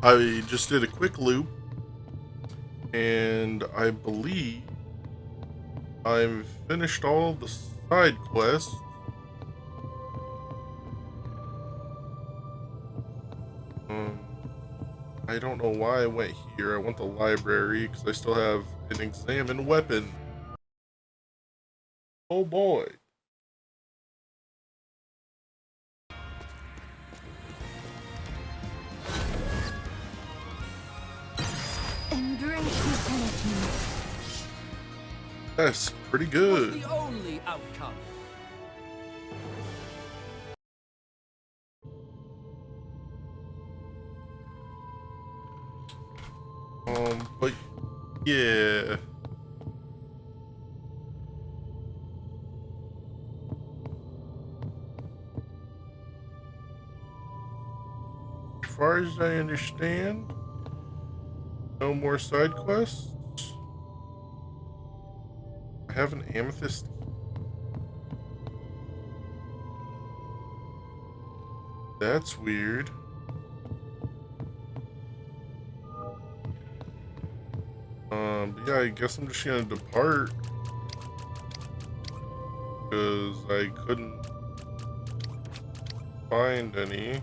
I just did a quick loop, and I believe I've finished all the side quests. I don't know why I went here. I went to the library because I still have an examined weapon. Oh boy. Embrace the punishment. That's pretty good. Was the only outcome. But yeah. As far as I understand, no more side quests. I have an amethyst. That's weird. But yeah, I guess I'm just gonna depart because I couldn't find any.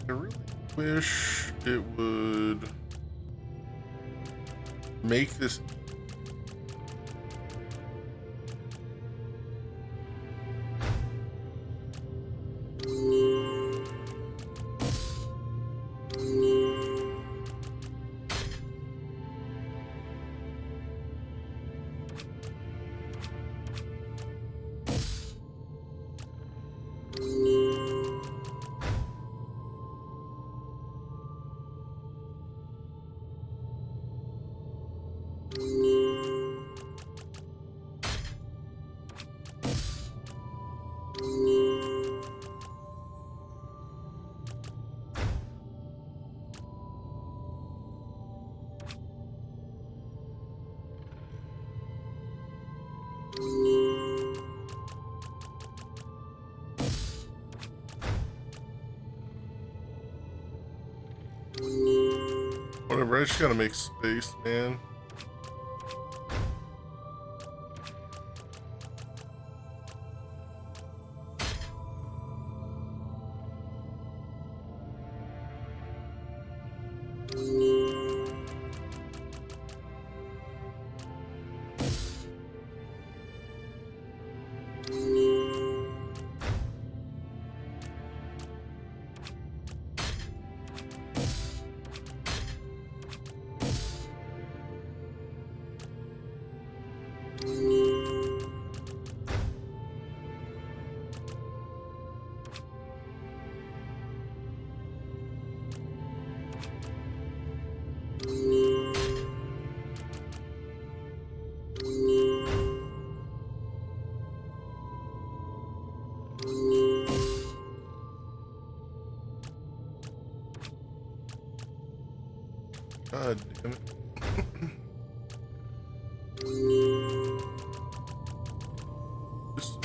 I really wish it would make this whatever. I just gotta make space, man. God damn it. Just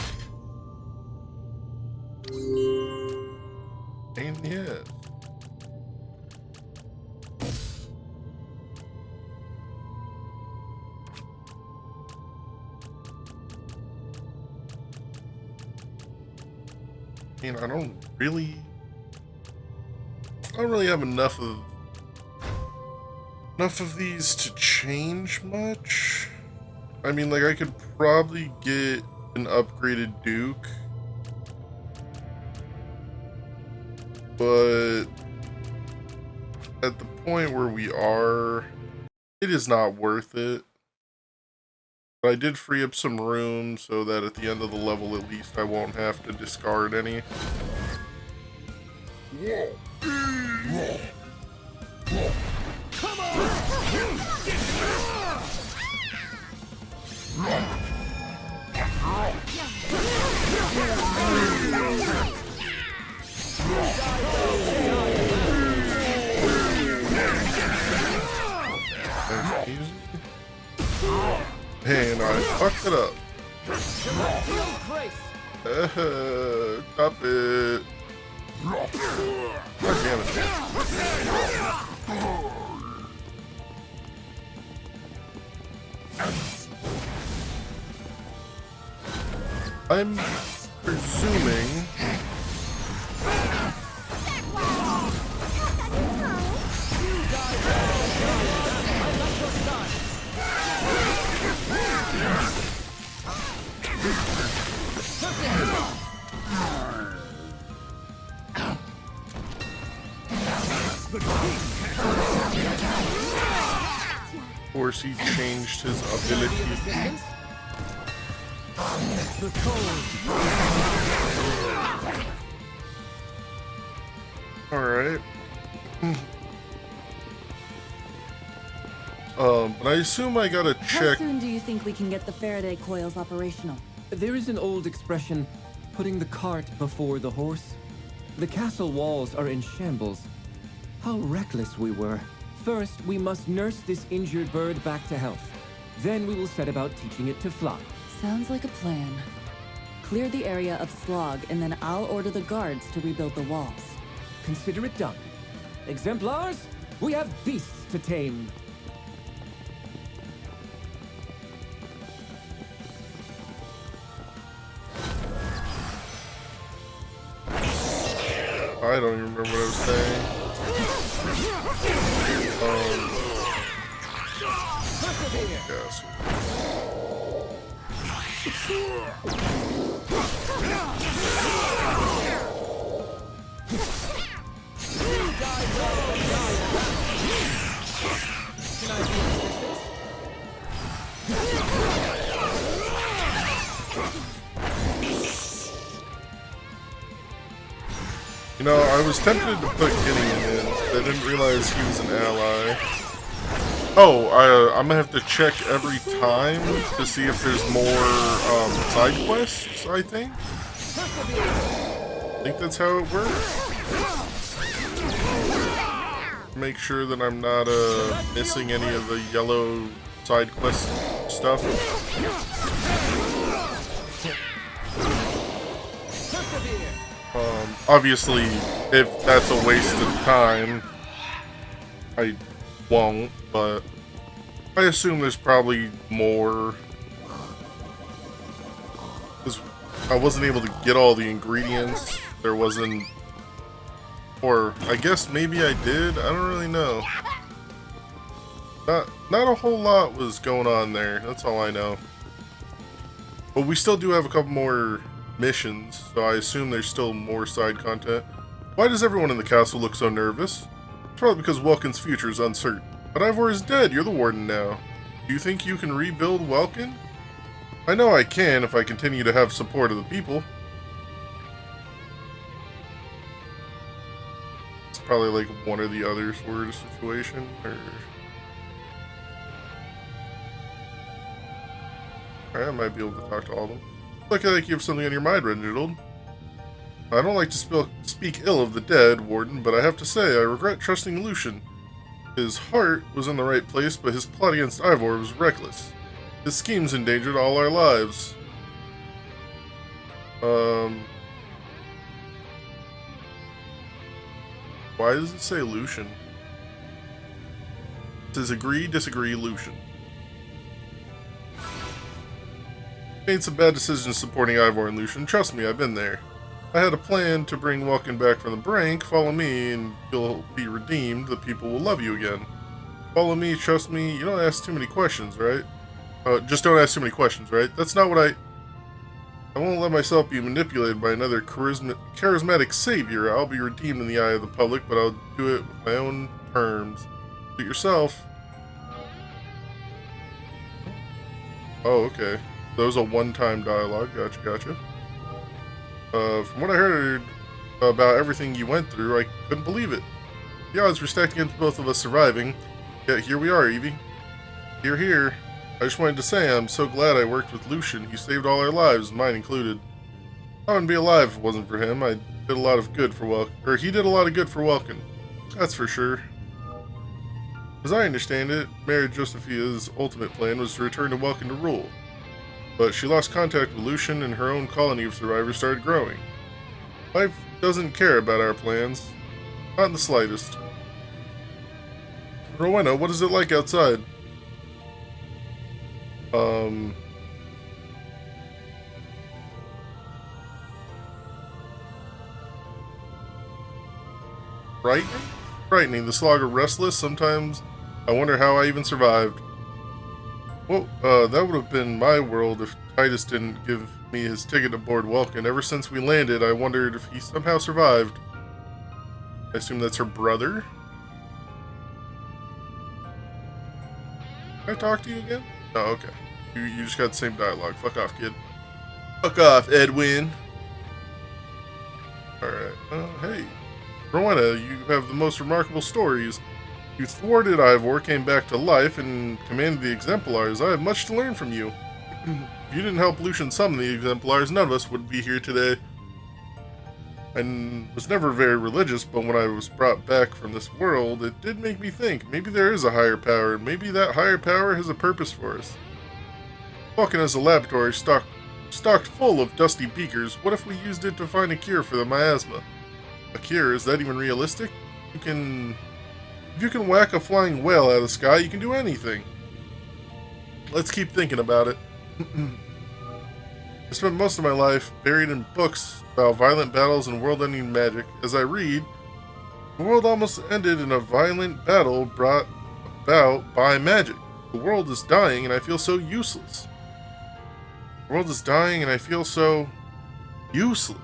pain in the ass. I mean, I don't really have enough of these to change much. I mean, like, I could probably get an upgraded Duke, but at the point where we are, it is not worth it. But I did free up some room so that at the end of the level, at least I won't have to discard any. Come on! fucked it up. Celestial grace. Stop it. God damn it. I'm presuming. Of course, he changed his ability. The cold. Alright. But I assume I gotta How check. soon do you think we can get the Faraday coils operational? There is an old expression, putting the cart before the horse. The castle walls are in shambles. How reckless we were. First, we must nurse this injured bird back to health. Then we will set about teaching it to fly. Sounds like a plan. Clear the area of Slog, and then I'll order the guards to rebuild the walls. Consider it done. Exemplars, we have beasts to tame. I don't even remember what I was saying. Yes. You know, I was tempted to put Gideon in. I didn't realize he was an ally. Oh, I'm gonna have to check every time to see if there's more side quests, I think. I think that's how it works. Make sure that I'm not missing any of the yellow side quest stuff. Obviously, if that's a waste of time, I won't, but I assume there's probably more. Because I wasn't able to get all the ingredients. There wasn't. Or, I guess maybe I did? I don't really know. Not a whole lot was going on there, that's all I know. But we still do have a couple more missions, so I assume there's still more side content. Why does everyone in the castle look so nervous? It's probably because Welkin's future is uncertain. But Ivor is dead, you're the warden now. Do you think you can rebuild Welkin? I know I can if I continue to have support of the people. It's probably like one or the other sort of situation, or... Alright, I might be able to talk to all of them. Look like you have something on your mind, Reginald. I don't like to speak ill of the dead, Warden, but I have to say I regret trusting Lucian. His heart was in the right place, but his plot against Ivor was reckless. His schemes endangered all our lives. Why does it say Lucian? It says agree, disagree, Lucian. Made some bad decisions supporting Ivor and Lucian. Trust me, I've been there. I had a plan to bring Welkin back from the brink. Follow me and you'll be redeemed. The people will love you again. Follow me, trust me. You don't ask too many questions, right? Just don't ask too many questions, right? That's not what I won't let myself be manipulated by another charismatic savior. I'll be redeemed in the eye of the public, but I'll do it with my own terms. Do it yourself. Oh, okay. That was a one-time dialogue. Gotcha. From what I heard about everything you went through, I couldn't believe it. The odds were stacked against both of us surviving. Yet here we are, Evie. Here. I just wanted to say I'm so glad I worked with Lucian. He saved all our lives, mine included. I wouldn't be alive if it wasn't for him. He did a lot of good for Welkin. That's for sure. As I understand it, Mary Josephia's ultimate plan was to return to Welkin to rule. but she lost contact with Lucian and her own colony of survivors started growing. Life doesn't care about our plans. Not in the slightest. Rowena, what is it like outside? Frightening? Frightening. The slog are restless. Sometimes I wonder how I even survived. Well, that would have been my world if Titus didn't give me his ticket aboard Welkin. Ever since we landed, I wondered if he somehow survived. I assume that's her brother? Can I talk to you again? Oh, okay. You just got the same dialogue. Fuck off, kid. Fuck off, Edwin. Alright. Hey. Rowena, you have the most remarkable stories. You thwarted Ivor, came back to life, and commanded the Exemplars. I have much to learn from you. If you didn't help Lucian summon the Exemplars, none of us would be here today. I was never very religious, but when I was brought back from this world, it did make me think, maybe there is a higher power, and maybe that higher power has a purpose for us. Welkin has a laboratory stocked full of dusty beakers. What if we used it to find a cure for the miasma? A cure? Is that even realistic? If you can whack a flying whale out of the sky, you can do anything. Let's keep thinking about it. I spent most of my life buried in books about violent battles and world-ending magic. As I read, the world almost ended in a violent battle brought about by magic. The world is dying and I feel so useless. The world is dying and I feel so useless.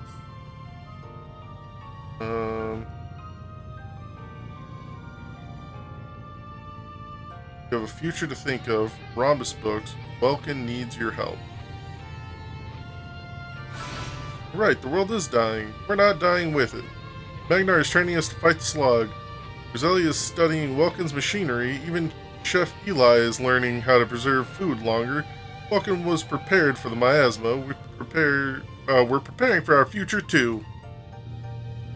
You have a future to think of. Rhombus books. Welkin needs your help. Right, the world is dying. We're not dying with it. Magnar is training us to fight the slog. Roselia is studying Welkin's machinery. Even Chef Eli is learning how to preserve food longer. Welkin was prepared for the miasma. We're preparing for our future too.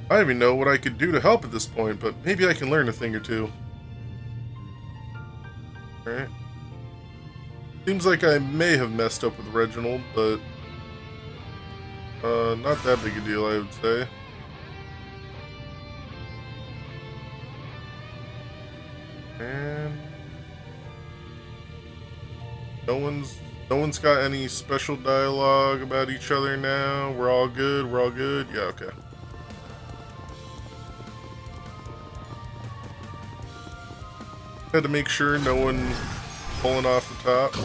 I don't even know what I could do to help at this point, but maybe I can learn a thing or two. Alright. Seems like I may have messed up with Reginald, but not that big a deal, I would say. And no one's got any special dialogue about each other now. We're all good. We're all good. Yeah, okay. Had to make sure no one pulling off the top.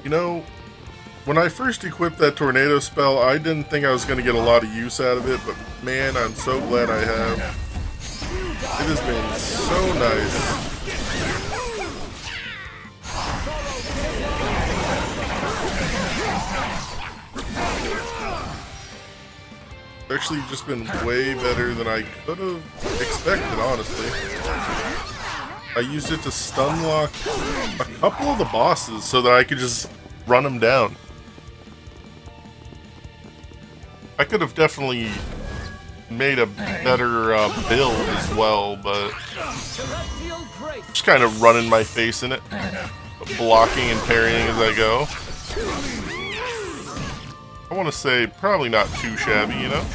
You know, when I first equipped that tornado spell, I didn't think I was going to get a lot of use out of it, but man, I'm so glad I have. It has been so nice. It's actually just been way better than I could have expected, honestly. I used it to stun lock a couple of the bosses so that I could just run them down. I could have definitely made a better build as well, but just kind of running my face in it, blocking and parrying as I go. I want to say probably not too shabby, you know?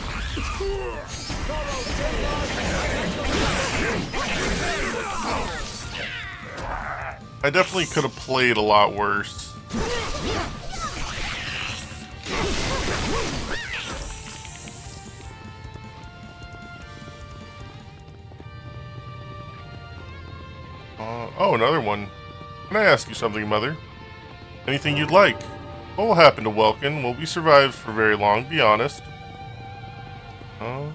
I definitely could have played a lot worse. Oh, another one. Can I ask you something, Mother? Anything you'd like? What will happen to Welkin? Will we survive for very long? Be honest. I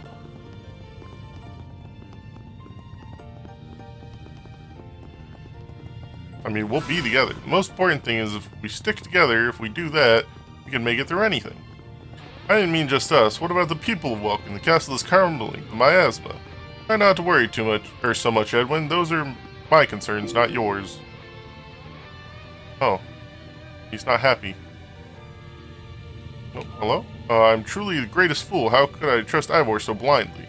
mean, we'll be together. The most important thing is if we stick together, if we do that, we can make it through anything. I didn't mean just us. What about the people of Welkin? The castle is crumbling. The miasma. Try not to worry too much, or so much, Edwin. Those are my concerns, not yours. Oh. He's not happy. Oh, hello? I'm truly the greatest fool. How could I trust Ivor so blindly?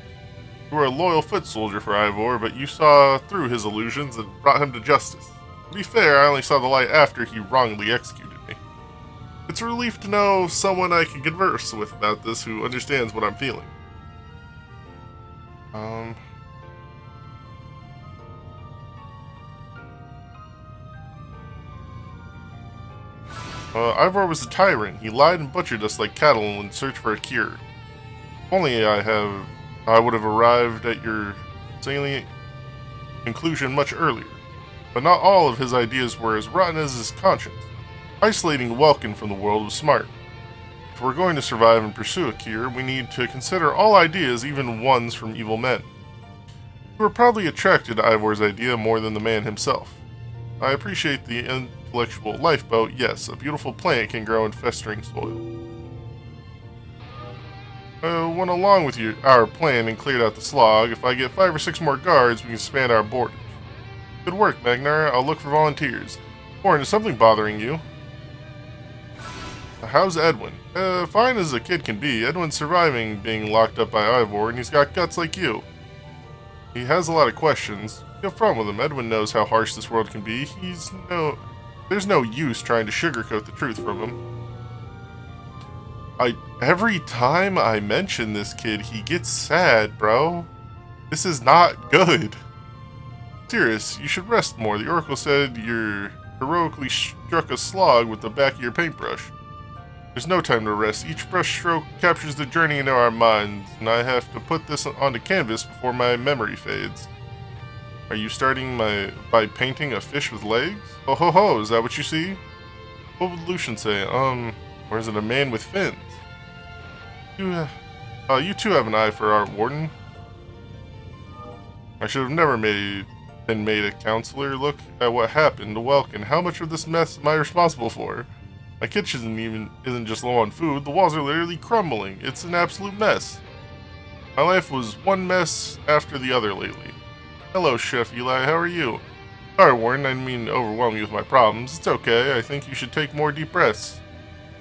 You were a loyal foot soldier for Ivor, but you saw through his illusions and brought him to justice. To be fair, I only saw the light after he wrongly executed me. It's a relief to know someone I can converse with about this who understands what I'm feeling. Ivor was a tyrant. He lied and butchered us like cattle in search for a cure. If only I would have arrived at your salient conclusion much earlier. But not all of his ideas were as rotten as his conscience. Isolating Welkin from the world was smart. If we're going to survive and pursue a cure, we need to consider all ideas, even ones from evil men. You were probably attracted to Ivor's idea more than the man himself. I appreciate the intellectual lifeboat. Yes, a beautiful plant can grow in festering soil. Went along with our plan and cleared out the slog. If I get 5 or 6 more guards, we can expand our borders. Good work, Magnar. I'll look for volunteers. Warren, is something bothering you? How's Edwin? Fine as a kid can be. Edwin's surviving being locked up by Ivor, and he's got guts like you. He has a lot of questions. You have a problem with him. Edwin knows how harsh this world can be. There's no use trying to sugarcoat the truth from him. Every time I mention this kid, he gets sad, bro. This is not good. Sirius, you should rest more. The Oracle said you heroically struck a slog with the back of your paintbrush. There's no time to rest. Each brush stroke captures the journey into our minds, and I have to put this onto canvas before my memory fades. Are you starting by painting a fish with legs? Oh ho ho, is that what you see? What would Lucian say? Or is it a man with fins? You two have an eye for art, Warden. I should have never been made a counselor. Look at what happened to Welkin. How much of this mess am I responsible for? My kitchen isn't just low on food. The walls are literally crumbling. It's an absolute mess. My life was one mess after the other lately. Hello, Chef Eli. How are you? Sorry, Warden. I didn't mean to overwhelm you with my problems. It's okay. I think you should take more deep breaths.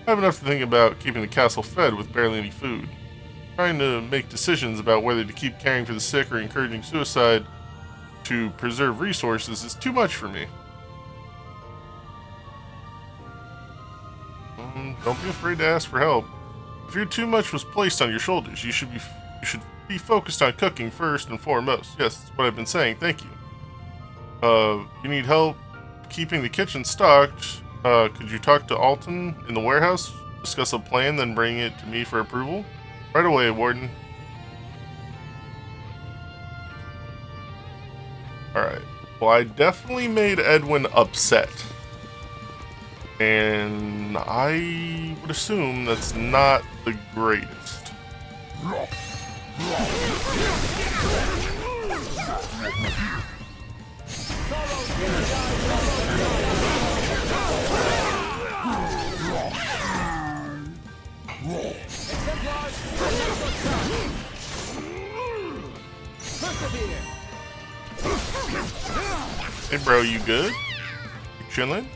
I have enough to think about keeping the castle fed with barely any food. Trying to make decisions about whether to keep caring for the sick or encouraging suicide to preserve resources is too much for me. Don't be afraid to ask for help. If too much was placed on your shoulders, you should be focused on cooking first and foremost. Yes, that's what I've been saying. Thank you. You need help keeping the kitchen stocked. Could you talk to Alton in the warehouse? Discuss a plan, then bring it to me for approval? Right away, Warden. Alright. Well, I definitely made Edwin upset. And I would assume that's not the greatest. Hey bro, you good? You chilling?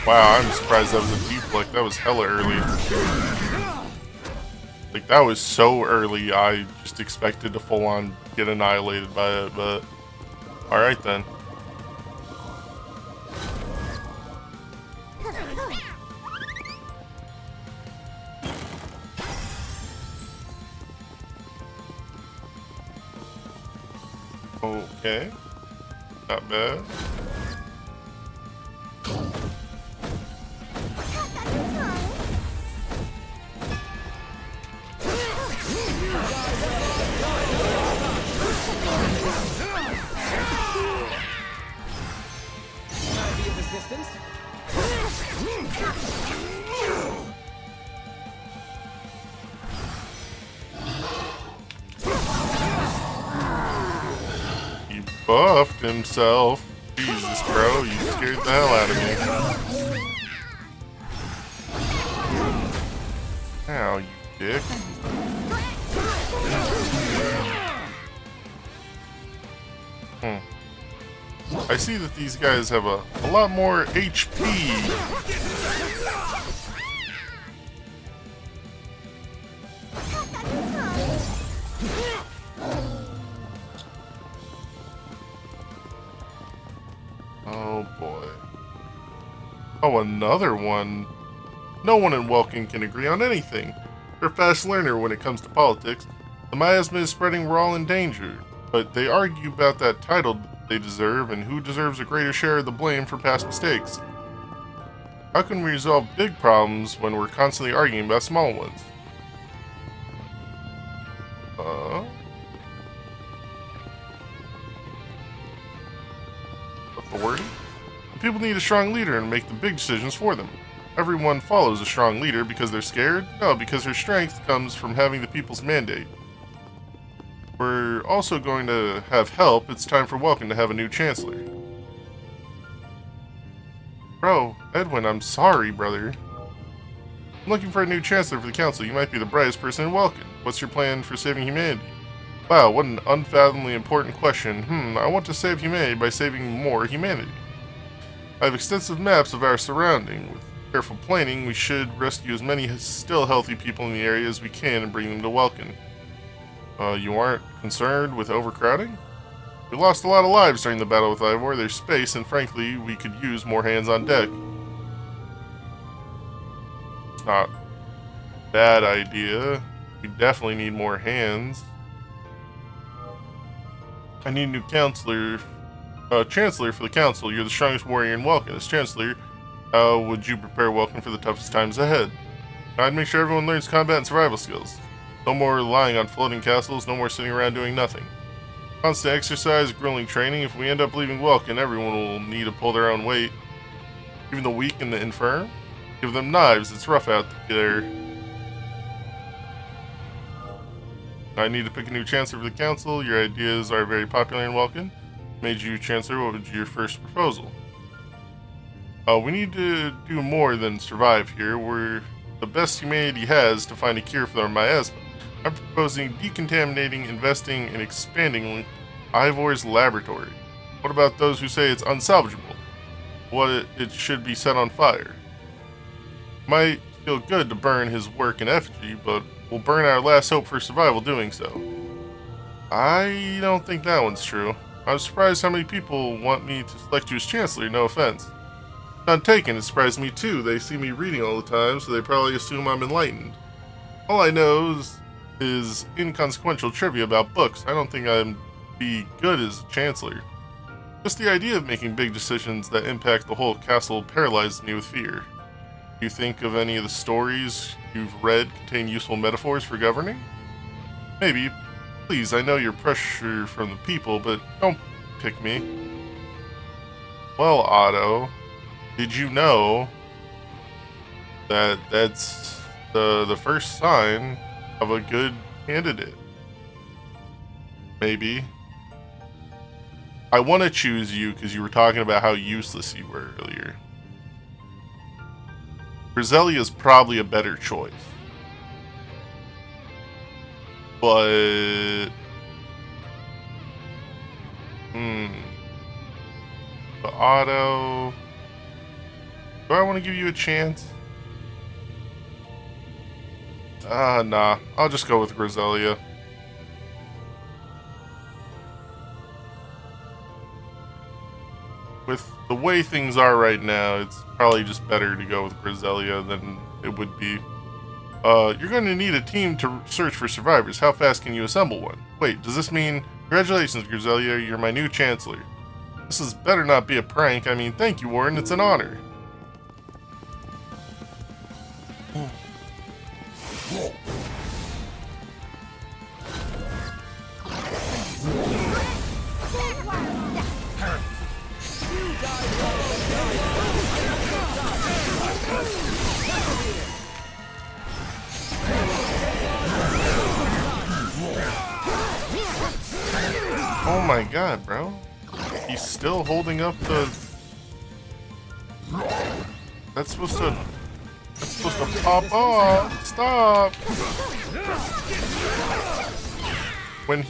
Wow, I'm surprised that was a deflect. That was hella early. Like, that was so early, I just expected to full on get annihilated by it, but alright then. Okay. Not bad. He buffed himself. Jesus, bro, you scared the hell out of me. Now, you dick. I see that these guys have a lot more HP. Oh boy. Oh, another one. No one in Welkin can agree on anything. They're a fast learner when it comes to politics. The miasma is spreading, we're all in danger. But they argue about that title they deserve and who deserves a greater share of the blame for past mistakes. How can we resolve big problems when we're constantly arguing about small ones? Authority? People need a strong leader and make the big decisions for them. Everyone follows a strong leader because they're scared? No, because her strength comes from having the people's mandate. We're also going to have help. It's time for Welkin to have a new chancellor. Bro, Edwin, I'm sorry, brother. I'm looking for a new chancellor for the council. You might be the brightest person in Welkin. What's your plan for saving humanity? Wow, what an unfathomably important question. I want to save humanity by saving more humanity. I have extensive maps of our surrounding. With careful planning, we should rescue as many still healthy people in the area as we can and bring them to Welkin. You aren't concerned with overcrowding? We lost a lot of lives during the battle with Ivor. There's space, and frankly, we could use more hands on deck. It's not a bad idea. We definitely need more hands. I need a new chancellor for the council. You're the strongest warrior in Welkin. As chancellor, how would you prepare Welkin for the toughest times ahead? I'd make sure everyone learns combat and survival skills. No more relying on floating castles, no more sitting around doing nothing. Constant exercise, grueling training. If we end up leaving Welkin, everyone will need to pull their own weight. Even the weak and the infirm. Give them knives, it's rough out there. I need to pick a new chancellor for the council. Your ideas are very popular in Welkin. Made you chancellor, what would your first proposal? We need to do more than survive here. We're the best humanity has to find a cure for our miasma. I'm proposing decontaminating, investing, and expanding Ivor's laboratory. What about those who say it's unsalvageable? It should be set on fire. Might feel good to burn his work in effigy, but we'll burn our last hope for survival doing so. I don't think that one's true. I'm surprised how many people want me to select you as chancellor, no offense. None taken, it surprised me too. They see me reading all the time, so they probably assume I'm enlightened. All I know is inconsequential trivia about books. I don't think I'd be good as a chancellor. Just the idea of making big decisions that impact the whole castle paralyzes me with fear. Do you think of any of the stories you've read contain useful metaphors for governing? Maybe. Please, I know you're pressure from the people, but don't pick me. Well, Otto, did you know that that's the first sign of a good candidate? Maybe. I want to choose you because you were talking about how useless you were earlier. Griselia is probably a better choice. But... But Otto... Do I want to give you a chance? Nah. I'll just go with Griselia. With the way things are right now, it's probably just better to go with Griselia than it would be. You're going to need a team to search for survivors. How fast can you assemble one? Wait, does this mean... Congratulations, Griselia, you're my new chancellor. This is better not be a prank. I mean, thank you, Warren, it's an honor. Oh my god, bro. He's still holding up the... That's supposed to It's supposed to pop off. Stop. When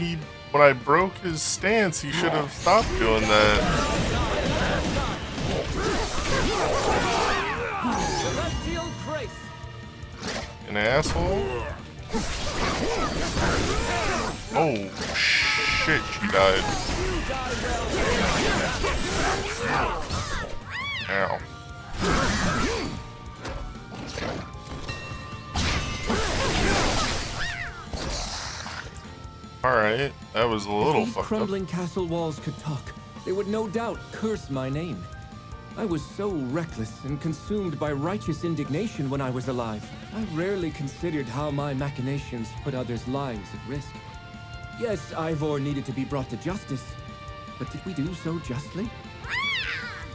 I broke his stance, he should have stopped doing that. Celestial grace. An asshole. Oh shit, she died. Ow. Alright, that was a little If these fucked crumbling up. castle walls could talk, they would no doubt curse my name. I was so reckless and consumed by righteous indignation when I was alive. I rarely considered how my machinations put others' lives at risk. Yes, Ivor needed to be brought to justice, but did we do so justly?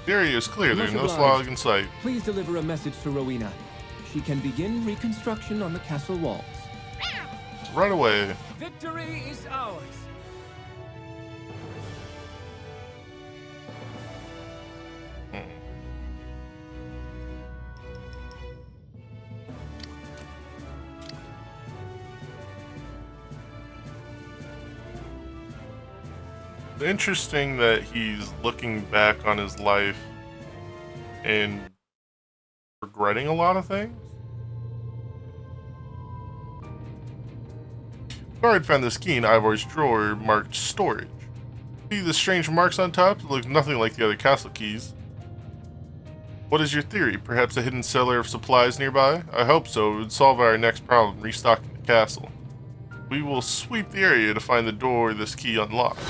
The area is clear, there's Much no obliged. slog in sight. Please deliver a message to Rowena. She can begin reconstruction on the castle walls. Right away. Victory is ours. Interesting that he's looking back on his life and regretting a lot of things. Guard found this key in Ivor's drawer marked storage. See the strange marks on top? It looks nothing like the other castle keys. What is your theory? Perhaps a hidden cellar of supplies nearby? I hope so. It would solve our next problem, restocking the castle. We will sweep the area to find the door this key unlocks.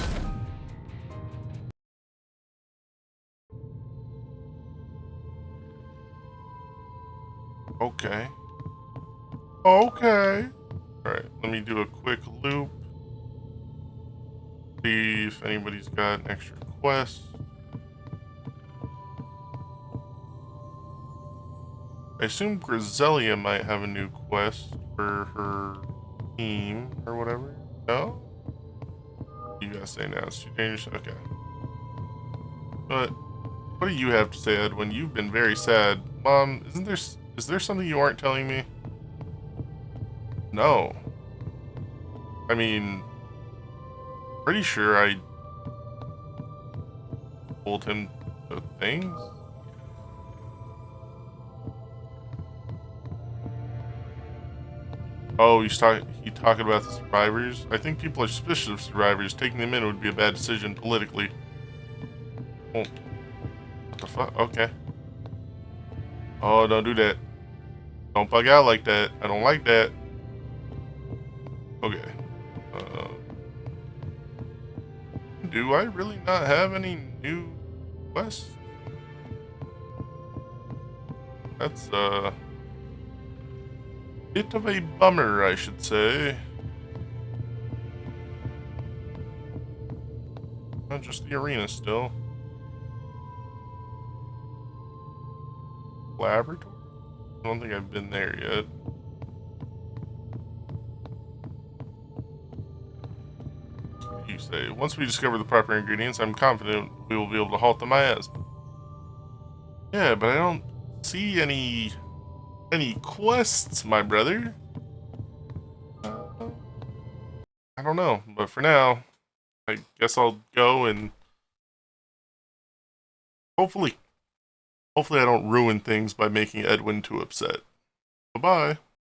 Okay. Okay. Alright, let me do a quick loop. See if anybody's got an extra quest. I assume Griselia might have a new quest for her team or whatever. No? You guys say now it's too dangerous? Okay. But what do you have to say, Edwin? You've been very sad. Mom, is there something you aren't telling me? No. I mean, pretty sure I told him the things. Oh, he talking about the survivors? I think people are suspicious of survivors. Taking them in would be a bad decision politically. Oh. What the fuck? Okay. Oh, don't do that. Don't bug out like that. I don't like that. Okay. Do I really not have any new quests? That's bit of a bummer, I should say. Not just the arena still. Laboratory? I don't think I've been there yet. What do you say? Once we discover the proper ingredients, I'm confident we will be able to halt the miasma. Yeah, but I don't see any quests, my brother. I don't know, but for now, I guess I'll go and hopefully I don't ruin things by making Edwin too upset. Bye-bye.